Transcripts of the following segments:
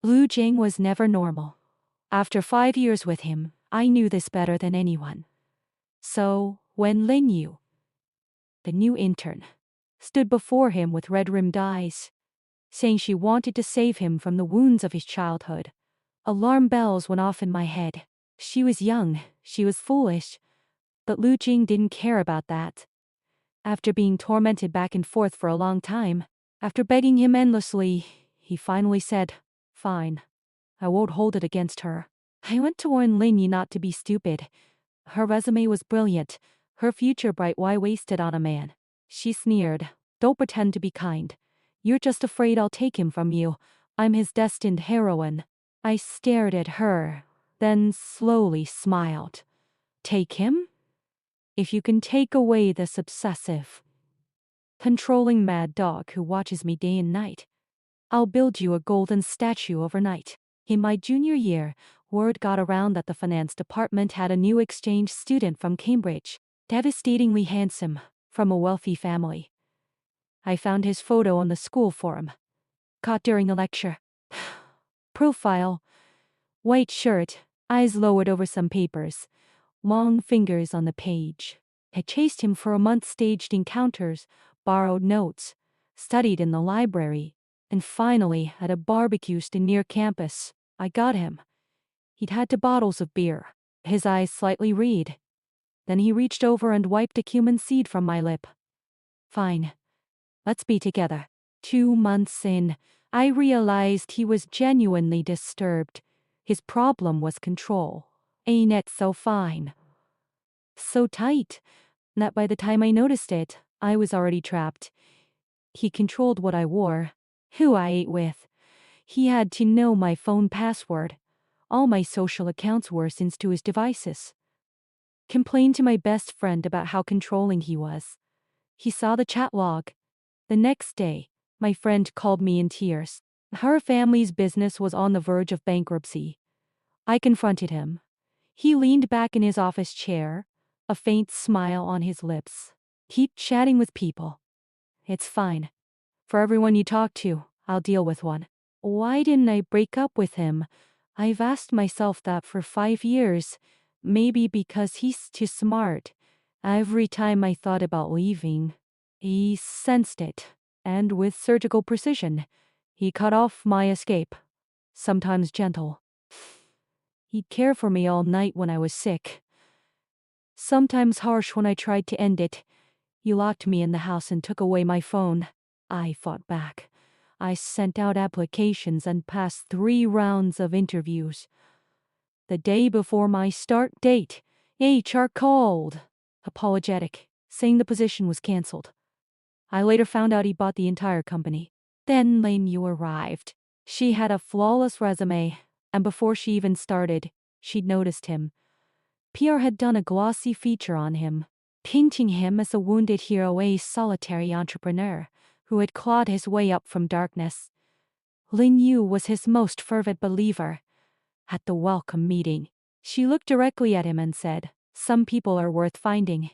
Lu Jing was never normal. After 5 years with him, I knew this better than anyone. So, when Lin Yu, the new intern, stood before him with red-rimmed eyes, saying she wanted to save him from the wounds of his childhood, alarm bells went off in my head. She was young, she was foolish, but Lu Jing didn't care about that. After being tormented back and forth for a long time, after begging him endlessly, he finally said, "Fine. I won't hold it against her." I went to warn Lin Yu not to be stupid. Her resume was brilliant, her future bright. Why waste it on a man? She sneered. "Don't pretend to be kind. You're just afraid I'll take him from you. I'm his destined heroine." I stared at her, then slowly smiled. "Take him? If you can take away this obsessive, controlling mad dog who watches me day and night, I'll build you a golden statue overnight." In my junior year, word got around that the finance department had a new exchange student from Cambridge, devastatingly handsome, from a wealthy family. I found his photo on the school forum. Caught during a lecture. Profile. White shirt, eyes lowered over some papers. Long fingers on the page. I chased him for a month, staged encounters, borrowed notes, studied in the library, and finally, at a barbecue stand near campus, I got him. He'd had 2 bottles of beer, his eyes slightly red. Then he reached over and wiped a cumin seed from my lip. "Fine. Let's be together." 2 months in, I realized he was genuinely disturbed. His problem was control. Ain't it so fine? So tight that by the time I noticed it, I was already trapped. He controlled what I wore, who I ate with. He had to know my phone password. All my social accounts were synced to his devices. Complained to my best friend about how controlling he was. He saw the chat log. The next day, my friend called me in tears. Her family's business was on the verge of bankruptcy. I confronted him. He leaned back in his office chair, a faint smile on his lips. "Keep chatting with people. It's fine. For everyone you talk to, I'll deal with one." Why didn't I break up with him? I've asked myself that for 5 years. Maybe because he's too smart. Every time I thought about leaving, he sensed it, and with surgical precision, he cut off my escape. Sometimes gentle. He'd care for me all night when I was sick. Sometimes harsh when I tried to end it. He locked me in the house and took away my phone. I fought back. I sent out applications and passed 3 rounds of interviews. The day before my start date, HR called, apologetic, saying the position was canceled. I later found out he bought the entire company. Then Lin Yu arrived. She had a flawless resume, and before she even started, she'd noticed him. PR had done a glossy feature on him, painting him as a wounded hero, a solitary entrepreneur who had clawed his way up from darkness. Lin Yu was his most fervent believer. At the welcome meeting, she looked directly at him and said, "Some people are worth finding.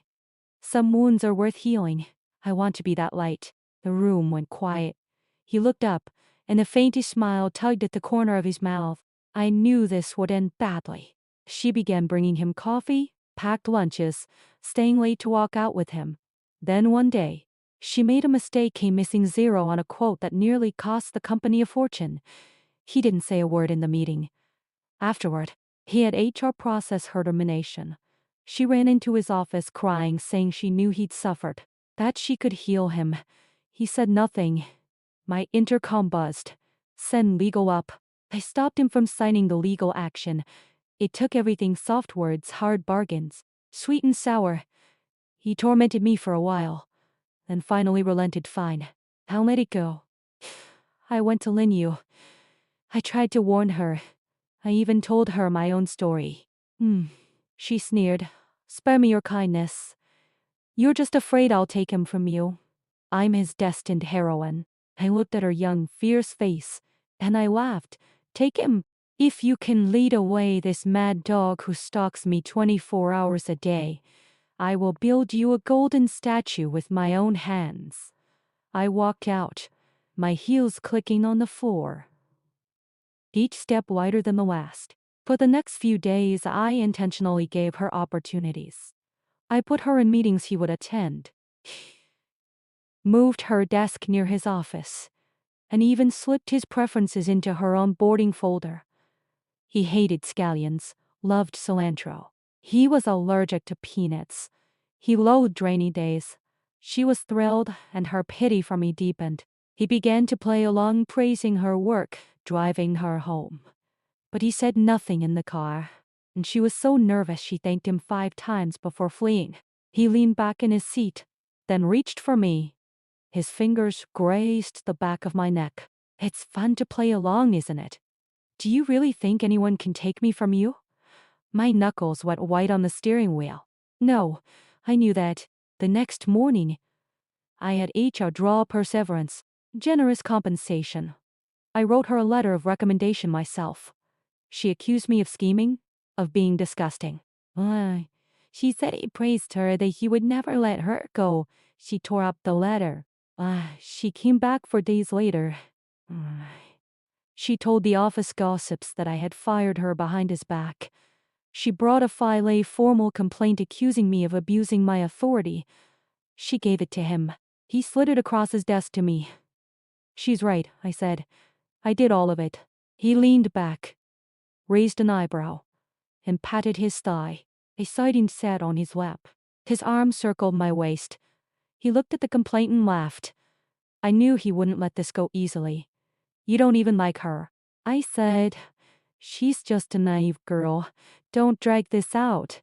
Some wounds are worth healing. I want to be that light." The room went quiet. He looked up, and the faintest smile tugged at the corner of his mouth. I knew this would end badly. She began bringing him coffee, packed lunches, staying late to walk out with him. Then one day, she made a mistake, came missing 0 on a quote that nearly cost the company a fortune. He didn't say a word in the meeting. Afterward, he had HR process her termination. She ran into his office crying, saying she knew he'd suffered, that she could heal him. He said nothing. My intercom buzzed. "Send legal up." I stopped him from signing the legal action. It took everything: soft words, hard bargains, sweet and sour. He tormented me for a while, then finally relented. "Fine, I'll let it go." I went to Lin Yu. I tried to warn her. I even told her my own story. She sneered. "Spare me your kindness. You're just afraid I'll take him from you. I'm his destined heroine." I looked at her young, fierce face, and I laughed. "Take him? If you can lead away this mad dog who stalks me 24 hours a day, I will build you a golden statue with my own hands." I walked out, my heels clicking on the floor. each step wider than the last. For the next few days, I intentionally gave her opportunities. I put her in meetings he would attend, moved her desk near his office, and even slipped his preferences into her onboarding folder. He hated scallions, loved cilantro. He was allergic to peanuts. He loathed rainy days. She was thrilled, and her pity for me deepened. He began to play along, praising her work, driving her home. But he said nothing in the car, and she was so nervous she thanked him 5 times before fleeing. He leaned back in his seat, then reached for me. His fingers grazed the back of my neck. It's fun to play along, isn't it? Do you really think anyone can take me from you? My knuckles went white on the steering wheel. No, I knew that. The next morning, I had HR draw up her severance, generous compensation. I wrote her a letter of recommendation myself. She accused me of scheming, of being disgusting. She said he praised her, that he would never let her go. She tore up the letter. She came back 4 days later. She told the office gossips that I had fired her behind his back. She brought a formal complaint accusing me of abusing my authority. She gave it to him. He slid it across his desk to me. She's right, I said. I did all of it. He leaned back, raised an eyebrow, and patted his thigh. A sighting sat on his lap. His arm circled my waist. He looked at the complaint and laughed. I knew he wouldn't let this go easily. You don't even like her. I said, she's just a naive girl. Don't drag this out.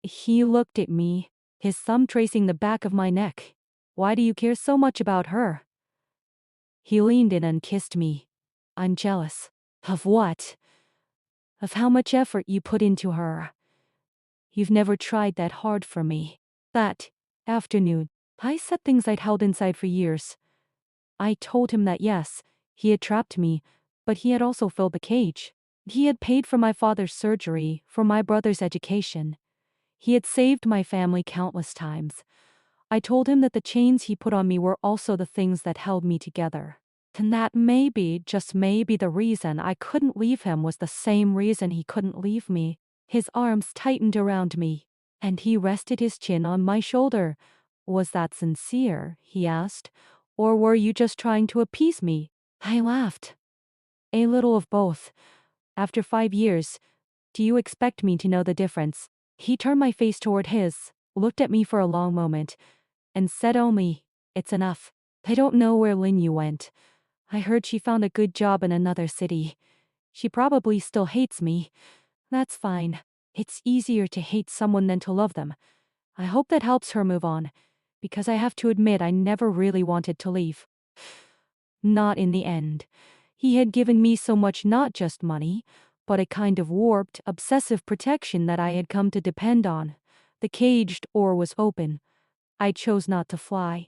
He looked at me, his thumb tracing the back of my neck. Why do you care so much about her? He leaned in and kissed me. I'm jealous. Of what? Of how much effort you put into her. You've never tried that hard for me. That afternoon, I said things I'd held inside for years. I told him that yes, he had trapped me, but he had also filled the cage. He had paid for my father's surgery, for my brother's education. He had saved my family countless times. I told him that the chains he put on me were also the things that held me together. And that maybe, just maybe, the reason I couldn't leave him was the same reason he couldn't leave me. His arms tightened around me, and he rested his chin on my shoulder. Was that sincere? He asked. Or were you just trying to appease me? I laughed. A little of both. After 5 years, do you expect me to know the difference? He turned my face toward his, looked at me for a long moment, and said only, it's enough. I don't know where Linyu went. I heard she found a good job in another city. She probably still hates me. That's fine. It's easier to hate someone than to love them. I hope that helps her move on, because I have to admit I never really wanted to leave. Not in the end. He had given me so much, not just money, but a kind of warped, obsessive protection that I had come to depend on. The caged door was open. I chose not to fly.